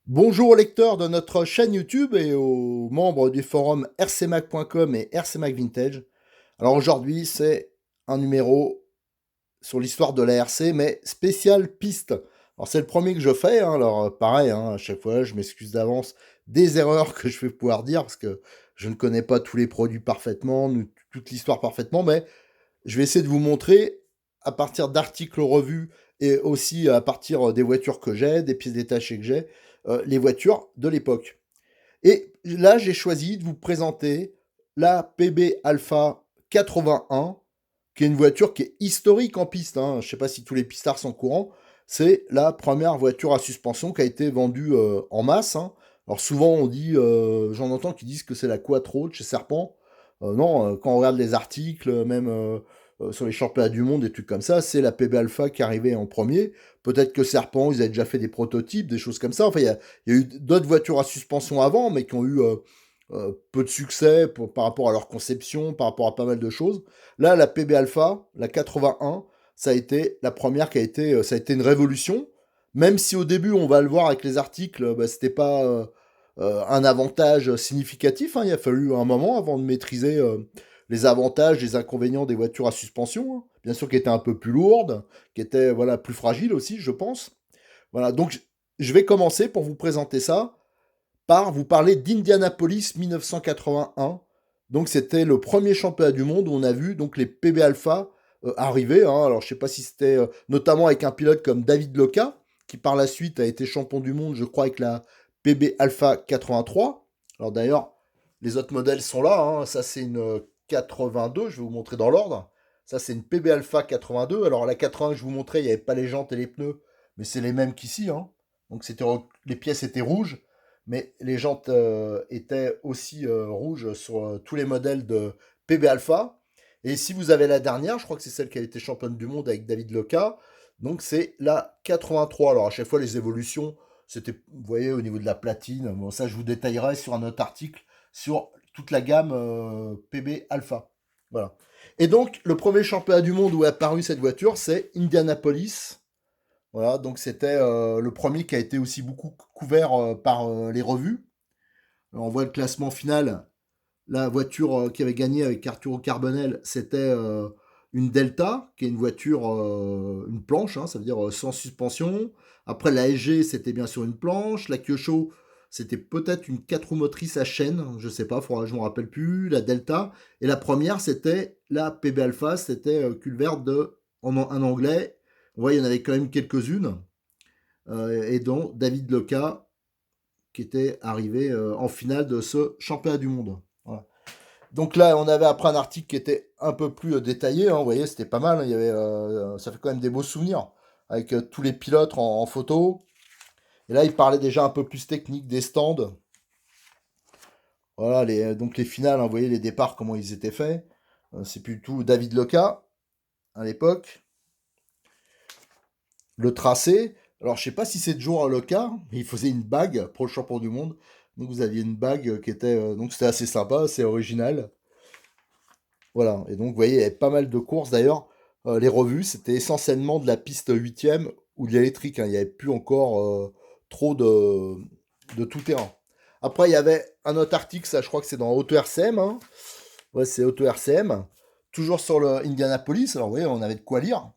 Bonjour aux lecteurs de notre chaîne YouTube et aux membres du forum rcmac.com et rcmac Vintage. Alors aujourd'hui, c'est un numéro sur l'histoire de la RC, mais spécial piste. Alors c'est le premier que je fais, hein, alors pareil, hein, à chaque fois, je m'excuse d'avance des erreurs que je vais pouvoir dire, parce que je ne connais pas tous les produits parfaitement, toute l'histoire parfaitement, mais je vais essayer de vous montrer, à partir d'articles revus et aussi à partir des voitures que j'ai, des pièces détachées que j'ai, les voitures de l'époque. Et là, j'ai choisi de vous présenter la PB Alpha 81, qui est une voiture qui est historique en piste, hein. Je ne sais pas si tous les pistards sont courants. C'est la première voiture à suspension qui a été vendue en masse, hein. Alors souvent, j'en entends qui disent que c'est la Quattro de chez Serpent. Non, quand on regarde les articles, même sur les championnats du monde, des trucs comme ça, c'est la PB Alpha qui est arrivée en premier. Peut-être que Serpent, ils avaient déjà fait des prototypes, des choses comme ça. Enfin, il y a eu d'autres voitures à suspension avant, mais qui ont eu peu de succès par rapport à leur conception, par rapport à pas mal de choses. Là, la PB Alpha, la 81, ça a été la première qui a été, ça a été une révolution. Même si au début, on va le voir avec les articles, bah, c'était pas un avantage significatif, hein. Il a fallu un moment avant de maîtriser les avantages, les inconvénients des voitures à suspension, hein. Bien sûr, qui étaient un peu plus lourdes, qui étaient voilà plus fragiles aussi, je pense. Voilà, donc je vais commencer pour vous présenter ça par vous parler d'Indianapolis 1981. Donc c'était le premier championnat du monde où on a vu donc les PB Alpha arriver, hein. Alors je sais pas si c'était notamment avec un pilote comme David Loca, qui par la suite a été champion du monde, je crois, avec la PB Alpha 83. Alors d'ailleurs, les autres modèles sont là, hein. Ça c'est une 82, je vais vous montrer dans l'ordre. Ça c'est une PB Alpha 82. Alors la 80 que je vous montrais, il n'y avait pas les jantes et les pneus, mais c'est les mêmes qu'ici, hein. Donc les pièces étaient rouges, mais les jantes étaient aussi rouges sur tous les modèles de PB Alpha. Et si vous avez la dernière, je crois que c'est celle qui a été championne du monde avec David Loca, donc c'est la 83. Alors à chaque fois les évolutions, c'était, vous voyez, au niveau de la platine, bon ça je vous détaillerai sur un autre article sur toute la gamme PB Alpha. Voilà. Et donc le premier championnat du monde où est apparue cette voiture, c'est Indianapolis. Voilà, donc c'était le premier qui a été aussi beaucoup couvert par les revues. Alors, on voit le classement final. La voiture qui avait gagné avec Arturo Carbonell, c'était une Delta, qui est une voiture, une planche, hein, ça veut dire sans suspension. Après, la SG, c'était bien sûr une planche. La Kyosho, c'était peut-être une 4 roues motrices à chaîne, je sais pas, je ne me rappelle plus. La Delta. Et la première, c'était la PB Alpha, c'était Culver en anglais. On voit, il y en avait quand même quelques-unes. Et dont David Leca, qui était arrivé en finale de ce championnat du monde. Voilà. Donc là, on avait après un article qui était un peu plus détaillé, hein, vous voyez, c'était pas mal, hein. Il y avait, ça fait quand même des beaux souvenirs, avec tous les pilotes en photo. Et là, il parlait déjà un peu plus technique des stands. Voilà, donc les finales, hein, vous voyez les départs, comment ils étaient faits. C'est plutôt David Leca, à l'époque. Le tracé, alors je sais pas si c'est toujours le cas, mais il faisait une bague pour le champion du monde. Donc vous aviez une bague qui était, donc c'était assez sympa, assez original. Voilà, et donc vous voyez, il y avait pas mal de courses d'ailleurs. Les revues, c'était essentiellement de la piste huitième ou de l'électrique, hein. Il n'y avait plus encore trop de tout terrain. Après, il y avait un autre article, ça je crois que c'est dans Auto RCM, hein. Ouais, c'est Auto RCM. Toujours sur le Indianapolis, alors vous voyez, on avait de quoi lire.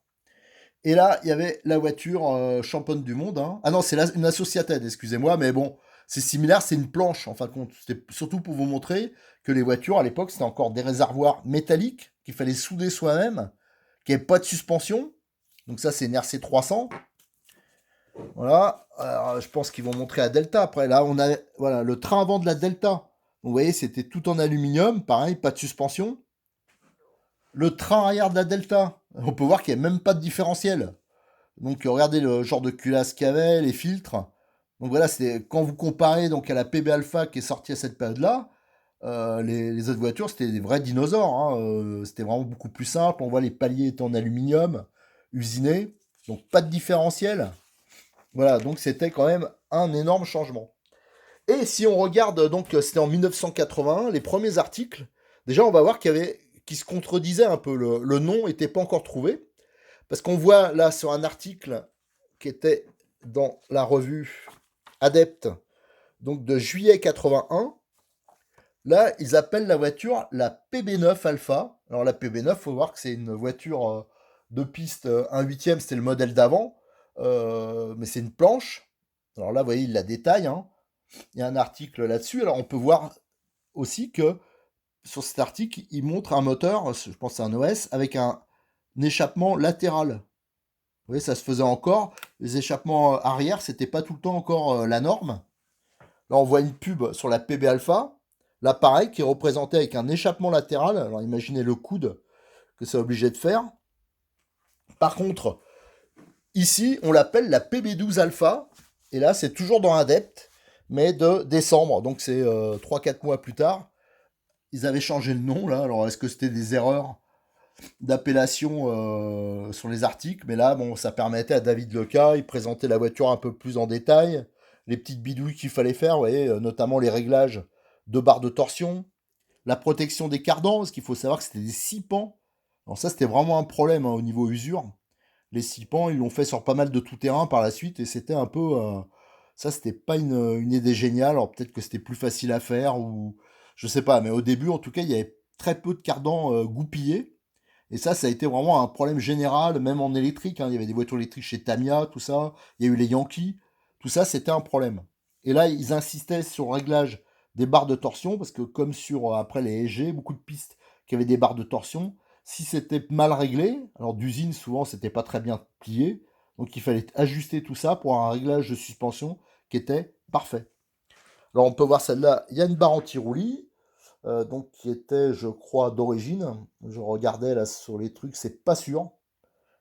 Et là, il y avait la voiture championne du monde, hein. Ah non, c'est une Associated, excusez-moi, mais bon, c'est similaire, c'est une planche en fin de compte. C'était surtout pour vous montrer que les voitures à l'époque, c'était encore des réservoirs métalliques qu'il fallait souder soi-même, qui n'avaient pas de suspension. Donc ça, c'est une RC 300. Voilà. Alors, je pense qu'ils vont montrer la Delta. Après, là, on a voilà, le train avant de la Delta. Vous voyez, c'était tout en aluminium, pareil, pas de suspension. Le train arrière de la Delta, on peut voir qu'il n'y a même pas de différentiel. Donc regardez le genre de culasse qu'il y avait, les filtres. Donc voilà, c'est quand vous comparez donc à la PB Alpha qui est sortie à cette période-là, les autres voitures, c'était des vrais dinosaures, hein, c'était vraiment beaucoup plus simple. On voit les paliers étaient en aluminium, usinés, donc pas de différentiel. Voilà, donc c'était quand même un énorme changement. Et si on regarde, donc c'était en 1981, les premiers articles, déjà on va voir qu'il se contredisait un peu. Le nom n'était pas encore trouvé. Parce qu'on voit là sur un article qui était dans la revue Adept, donc de juillet 81, là ils appellent la voiture la PB9 Alpha. Alors la PB9, il faut voir que c'est une voiture de piste 1 huitième, c'était le modèle d'avant, mais c'est une planche. Alors là, vous voyez, il la détaille, hein. Il y a un article là-dessus. Alors on peut voir aussi que sur cet article, il montre un moteur, je pense que c'est un OS, avec un échappement latéral. Vous voyez, ça se faisait encore. Les échappements arrière, c'était pas tout le temps encore la norme. Là, on voit une pub sur la PB Alpha. Là, pareil, qui est représenté avec un échappement latéral. Alors, imaginez le coude que c'est obligé de faire. Par contre, ici, on l'appelle la PB12 Alpha. Et là, c'est toujours dans Adept, mais de décembre. Donc, c'est 3-4 mois plus tard. Ils avaient changé le nom, là. Alors, est-ce que c'était des erreurs d'appellation sur les articles? Mais là, bon, ça permettait à David Leca, il présentait la voiture un peu plus en détail, les petites bidouilles qu'il fallait faire, vous voyez, notamment les réglages de barres de torsion, la protection des cardans, parce qu'il faut savoir que c'était des 6 pans. Alors ça, c'était vraiment un problème, hein, au niveau usure. Les 6 pans, ils l'ont fait sur pas mal de tout-terrain par la suite, et c'était un peu... ça, c'était pas une idée géniale. Alors peut-être que c'était plus facile à faire, ou je sais pas, mais au début, en tout cas, il y avait très peu de cardans goupillés. Et ça a été vraiment un problème général, même en électrique, hein. Il y avait des voitures électriques chez Tamiya, tout ça. Il y a eu les Yankees. Tout ça, c'était un problème. Et là, ils insistaient sur le réglage des barres de torsion, parce que comme sur après les EG, beaucoup de pistes qui avaient des barres de torsion, si c'était mal réglé, alors d'usine, souvent, c'était pas très bien plié. Donc il fallait ajuster tout ça pour un réglage de suspension qui était parfait. Alors on peut voir celle-là, il y a une barre anti-roulis, donc qui était, je crois, d'origine. Je regardais là sur les trucs, c'est pas sûr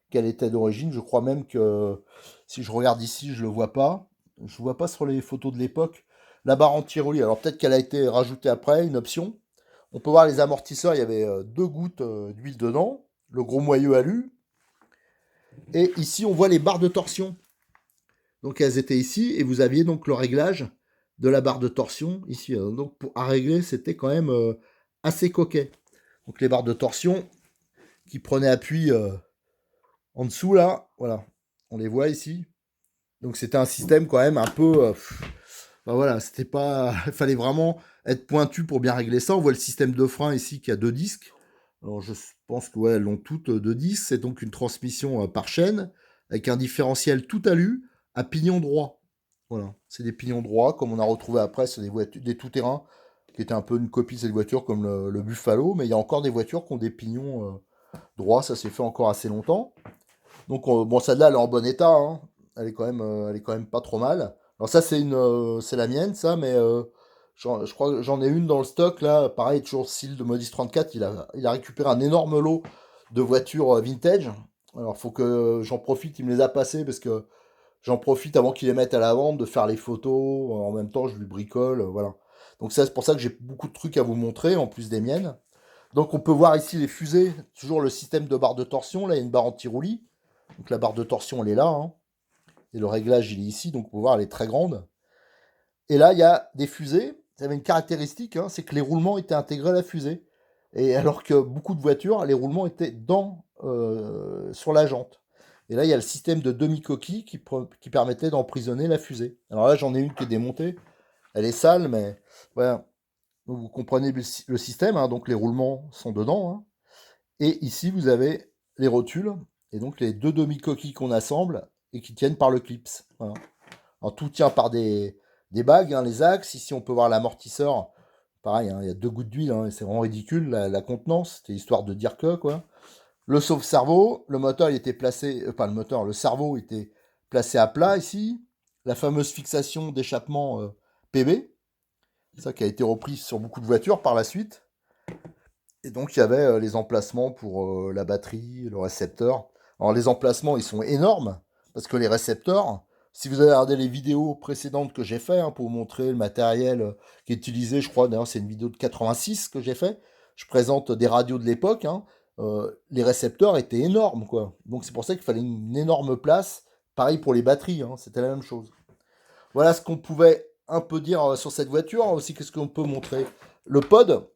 qu'elle était d'origine. Je crois même que si je regarde ici, je le vois pas. Je vois pas sur les photos de l'époque la barre anti-roulis. Alors peut-être qu'elle a été rajoutée après, une option. On peut voir les amortisseurs, il y avait 2 gouttes d'huile dedans, le gros moyeu alu. Et ici, on voit les barres de torsion. Donc elles étaient ici, et vous aviez donc le réglage de la barre de torsion ici. Donc à régler, c'était quand même assez coquet. Donc les barres de torsion qui prenaient appui en dessous là, voilà, on les voit ici. Donc c'était un système quand même un peu, ben voilà, c'était pas, il fallait vraiment être pointu pour bien régler ça. On voit le système de frein ici qui a 2 disques. Alors je pense que ouais, elles ont toutes 2 disques. C'est donc une transmission par chaîne avec un différentiel tout alu à pignon droit. Voilà, c'est des pignons droits comme on a retrouvé après sur des voitures, des tout-terrain qui étaient un peu une copie de cette voiture comme le Buffalo, mais il y a encore des voitures qui ont des pignons droits. Ça s'est fait encore assez longtemps. Donc bon, celle-là, elle est en bon état, hein. Elle est quand même pas trop mal. Alors ça, c'est la mienne, ça, mais je crois que j'en ai une dans le stock là. Pareil, toujours style de Modis 34. Il a récupéré un énorme lot de voitures vintage. Alors faut que j'en profite. Il me les a passées parce que j'en profite avant qu'il les mette à la vente de faire les photos. En même temps, je lui bricole, voilà. Donc ça, c'est pour ça que j'ai beaucoup de trucs à vous montrer en plus des miennes. Donc on peut voir ici les fusées, toujours le système de barre de torsion. Là, il y a une barre anti-roulis. Donc la barre de torsion, elle est là, hein. Et le réglage, il est ici. Donc on peut voir, elle est très grande. Et là, il y a des fusées. Ça avait une caractéristique, hein, c'est que les roulements étaient intégrés à la fusée. Et alors que beaucoup de voitures, les roulements étaient sur la jante. Et là, il y a le système de demi-coquille qui permettait d'emprisonner la fusée. Alors là, j'en ai une qui est démontée. Elle est sale, mais voilà. Donc, vous comprenez le système, hein. Donc les roulements sont dedans, hein. Et ici, vous avez les rotules, et donc les 2 demi-coquilles qu'on assemble et qui tiennent par le clips. Voilà. Alors, tout tient par des bagues, hein, les axes. Ici, on peut voir l'amortisseur. Pareil, hein, il y a 2 gouttes d'huile, hein, et c'est vraiment ridicule la contenance. C'était histoire de dire que, quoi. Le sauve-cerveau, le moteur, il était placé. Enfin, le moteur, le cerveau était placé à plat ici. La fameuse fixation d'échappement PB. Ça qui a été repris sur beaucoup de voitures par la suite. Et donc, il y avait les emplacements pour la batterie, le récepteur. Alors, les emplacements, ils sont énormes, parce que les récepteurs, si vous avez regardé les vidéos précédentes que j'ai fait, hein, pour vous montrer le matériel qui est utilisé, je crois, d'ailleurs c'est une vidéo de 86 que j'ai fait, je présente des radios de l'époque, hein, les récepteurs étaient énormes, quoi. Donc c'est pour ça qu'il fallait une énorme place. Pareil pour les batteries, hein, c'était la même chose. Voilà ce qu'on pouvait un peu dire sur cette voiture. Aussi, qu'est-ce qu'on peut montrer? Le pod,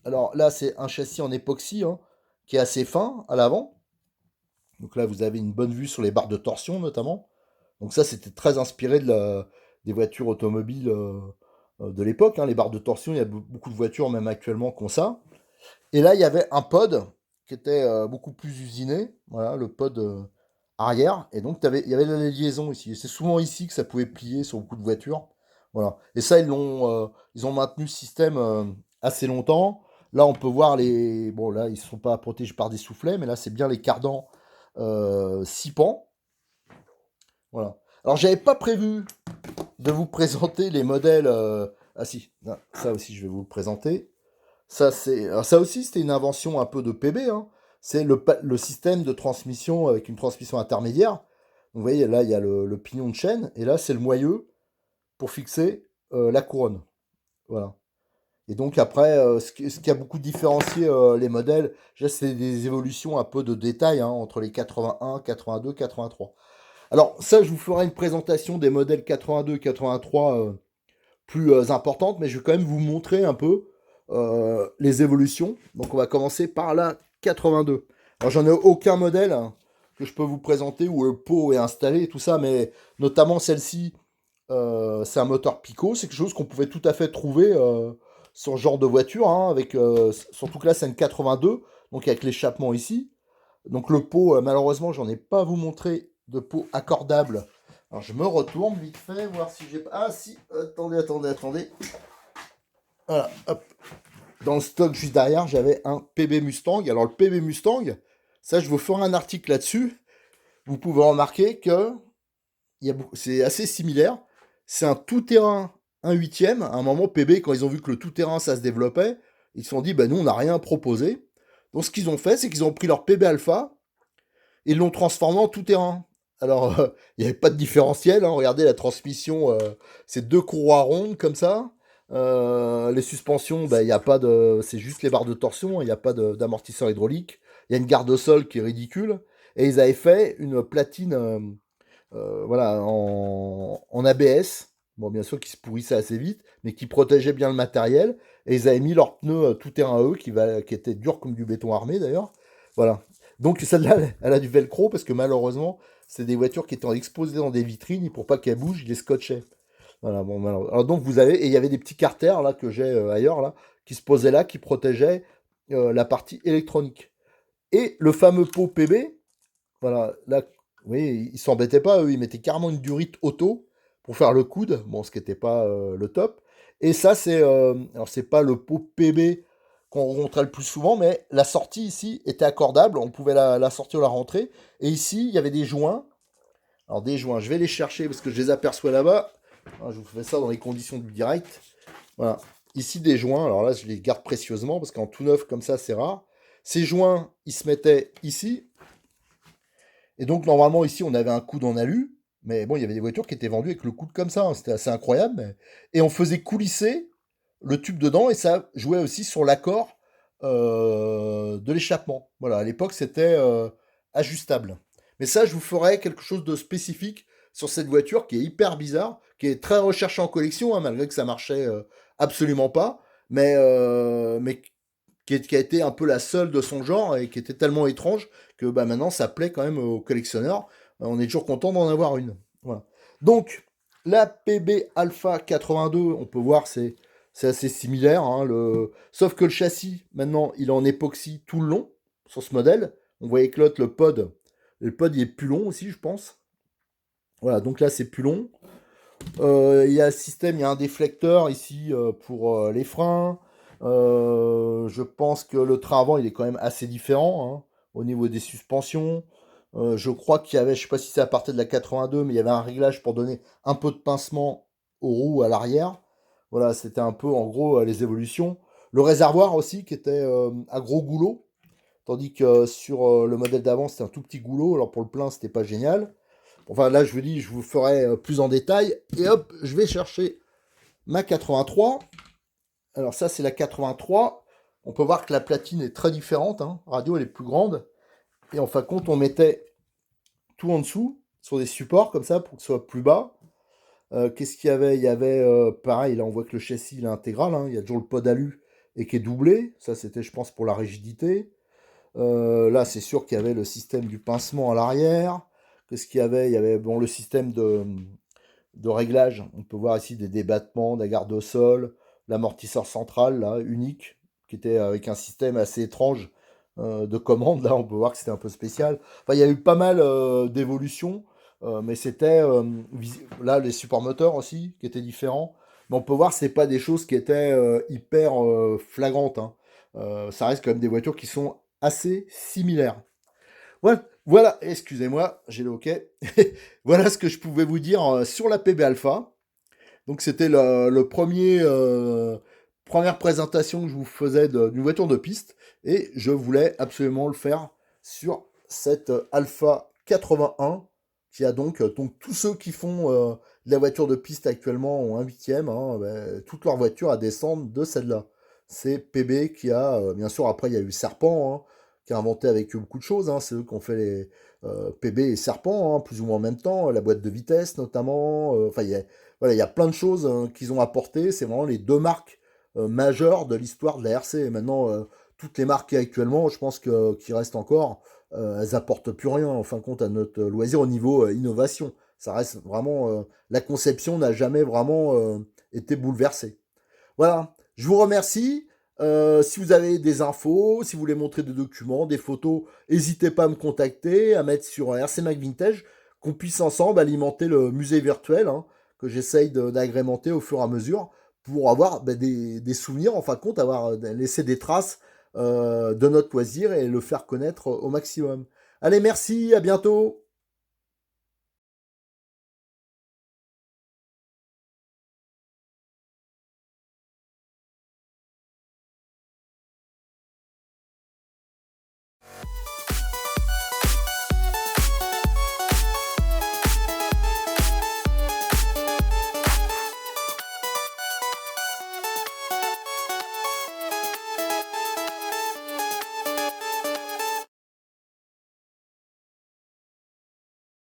alors là, c'est un châssis en époxy, hein, qui est assez fin à l'avant. Donc là, vous avez une bonne vue sur les barres de torsion, notamment. Donc ça, c'était très inspiré des voitures automobiles de l'époque, hein. Les barres de torsion, il y a beaucoup de voitures, même actuellement, qui ont ça. Et là, il y avait un pod qui était beaucoup plus usiné. Voilà, le pod arrière. Et donc, il y avait la liaison ici. Et c'est souvent ici que ça pouvait plier sur beaucoup de voitures. Voilà. Et ça, ils ont maintenu ce système assez longtemps. Là, on peut voir les. Bon, là, ils ne sont pas protégés par des soufflets, mais là, c'est bien les cardans 6 pans. Voilà. Alors, j'avais pas prévu de vous présenter les modèles. Ah si, non, ça aussi, je vais vous le présenter. Alors ça aussi, c'était une invention un peu de PB, hein. C'est le système de transmission avec une transmission intermédiaire. Donc, vous voyez, là, il y a le pignon de chaîne, et là, c'est le moyeu pour fixer la couronne. Voilà. Et donc après, ce qui a beaucoup différencié les modèles, déjà, c'est des évolutions un peu de détail, hein, entre les 81, 82, 83. Alors ça, je vous ferai une présentation des modèles 82, 83 plus importante, mais je vais quand même vous montrer un peu les évolutions. Donc on va commencer par la 82. Alors j'en ai aucun modèle, hein, que je peux vous présenter où le pot est installé et tout ça, mais notamment celle-ci, c'est un moteur Pico, c'est quelque chose qu'on pouvait tout à fait trouver sur ce genre de voiture, hein, avec, surtout que là c'est une 82, donc avec l'échappement ici. Donc le pot, malheureusement, j'en ai pas à vous montrer de pot accordable. Alors je me retourne vite fait, voir si j'ai pas. Ah si, attendez. Voilà, hop. Dans le stock juste derrière, j'avais un PB Mustang. Alors le PB Mustang, ça je vous ferai un article là-dessus. Vous pouvez remarquer que c'est assez similaire. C'est un tout-terrain, un huitième. À un moment, PB, quand ils ont vu que le tout-terrain ça se développait, ils se sont dit, bah nous on n'a rien proposé. Donc ce qu'ils ont fait, c'est qu'ils ont pris leur PB Alpha et ils l'ont transformé en tout-terrain. Alors, il n'y avait pas de différentiel, hein. Regardez la transmission, c'est deux courroies rondes comme ça. Les suspensions, bah, il y a pas de, c'est juste les barres de torsion, il n'y a pas d'amortisseur hydraulique. Il y a une garde au sol qui est ridicule. Et ils avaient fait une platine voilà, en ABS. Bon, bien sûr, qui se pourrissait assez vite, mais qui protégeait bien le matériel. Et ils avaient mis leurs pneus tout-terrain à eux, qui étaient durs comme du béton armé d'ailleurs. Voilà. Donc celle-là, elle a du velcro parce que malheureusement, c'est des voitures qui étaient exposées dans des vitrines et pour pas qu'elles bougent, ils les scotchaient. Voilà, bon, alors donc vous avez, et il y avait des petits carters là que j'ai ailleurs là, qui se posaient là, qui protégeaient la partie électronique. Et le fameux pot PB, voilà, là, oui, ils s'embêtaient pas, eux, ils mettaient carrément une durite auto pour faire le coude, bon, ce qui n'était pas le top. Et ça, alors c'est pas le pot PB qu'on rencontrait le plus souvent, mais la sortie ici était accordable, on pouvait la sortir ou la rentrer. Et ici, il y avait des joints. Alors des joints, je vais les chercher parce que je les aperçois là-bas. Alors, je vous fais ça dans les conditions du direct. Voilà, ici des joints, alors là, je les garde précieusement parce qu'en tout neuf comme ça, c'est rare. Ces joints, ils se mettaient ici, et donc, normalement, ici, on avait un coude en alu. Mais bon, il y avait des voitures qui étaient vendues avec le coude comme ça, hein. C'était assez incroyable. Et on faisait coulisser le tube dedans et ça jouait aussi sur l'accord de l'échappement. Voilà, à l'époque, c'était ajustable. Mais ça, je vous ferai quelque chose de spécifique sur cette voiture qui est hyper bizarre, qui est très recherchée en collection, hein, malgré que ça marchait absolument pas. Mais qui a été un peu la seule de son genre et qui était tellement étrange que bah, maintenant ça plaît quand même aux collectionneurs. On est toujours content d'en avoir une. Voilà. Donc, la PB Alpha 82, on peut voir, c'est assez similaire, hein, sauf que le châssis, maintenant, il est en époxy tout le long sur ce modèle. On voyait que l'autre, le pod il est plus long aussi, je pense. Voilà, donc là c'est plus long. Il y a un système, il y a un déflecteur ici pour les freins. Je pense que le train avant, il est quand même assez différent, hein, au niveau des suspensions. Je crois qu'il y avait, je sais pas si c'est à partir de la 82, mais il y avait un réglage pour donner un peu de pincement aux roues à l'arrière. Voilà, c'était un peu en gros les évolutions. Le réservoir aussi qui était à gros goulot, tandis que sur le modèle d'avant c'était un tout petit goulot. Alors pour le plein c'était pas génial. Enfin, là, je vous dis, je vous ferai plus en détail. Et hop, je vais chercher ma 83. Alors ça, c'est la 83. On peut voir que la platine est très différente, hein. Radio, elle est plus grande. Et en fin de compte, on mettait tout en dessous, sur des supports comme ça, pour que ce soit plus bas. Qu'est-ce qu'il y avait? Il y avait, pareil, là, on voit que le châssis, il est intégral, hein. Il y a toujours le pod alu et qui est doublé. Ça, c'était, je pense, pour la rigidité. Là, c'est sûr qu'il y avait le système du pincement à l'arrière. Qu'est-ce qu'il y avait? Il y avait bon, le système de réglage. On peut voir ici des débattements, des garde au sol, l'amortisseur central, là, unique, qui était avec un système assez étrange de commande. Là, on peut voir que c'était un peu spécial. Enfin, il y a eu pas mal d'évolutions, mais c'était là les supports moteurs aussi qui étaient différents. Mais on peut voir que c'est pas des choses qui étaient hyper flagrantes, hein. Ça reste quand même des voitures qui sont assez similaires. Ouais, voilà, excusez-moi, j'ai le hoquet. Voilà ce que je pouvais vous dire sur la PB Alpha. Donc c'était le premier première présentation que je vous faisais d'une voiture de piste et je voulais absolument le faire sur cette Alpha 81 qui a donc tous ceux qui font de la voiture de piste actuellement ont un huitième, hein, ben, toutes leurs voitures à descendre de celle-là. C'est PB qui a, bien sûr, après il y a eu Serpent, hein, qui a inventé avec eux beaucoup de choses, hein. C'est eux qui ont fait les PB et Serpent, hein, plus ou moins en même temps, la boîte de vitesse notamment. Enfin, voilà, il y a plein de choses qu'ils ont apportées. C'est vraiment les deux marques majeures de l'histoire de la RC. Et maintenant, toutes les marques actuellement, je pense qu'il reste encore, elles apportent plus rien en fin de compte à notre loisir au niveau innovation. Ça reste vraiment la conception n'a jamais vraiment été bouleversée. Voilà, je vous remercie. Si vous avez des infos, si vous voulez montrer des documents, des photos, n'hésitez pas à me contacter, à mettre sur RC Mac Vintage, qu'on puisse ensemble alimenter le musée virtuel, hein, que j'essaye d'agrémenter au fur et à mesure pour avoir des souvenirs, en fin de compte, avoir laissé des traces de notre loisir et le faire connaître au maximum. Allez, merci, à bientôt.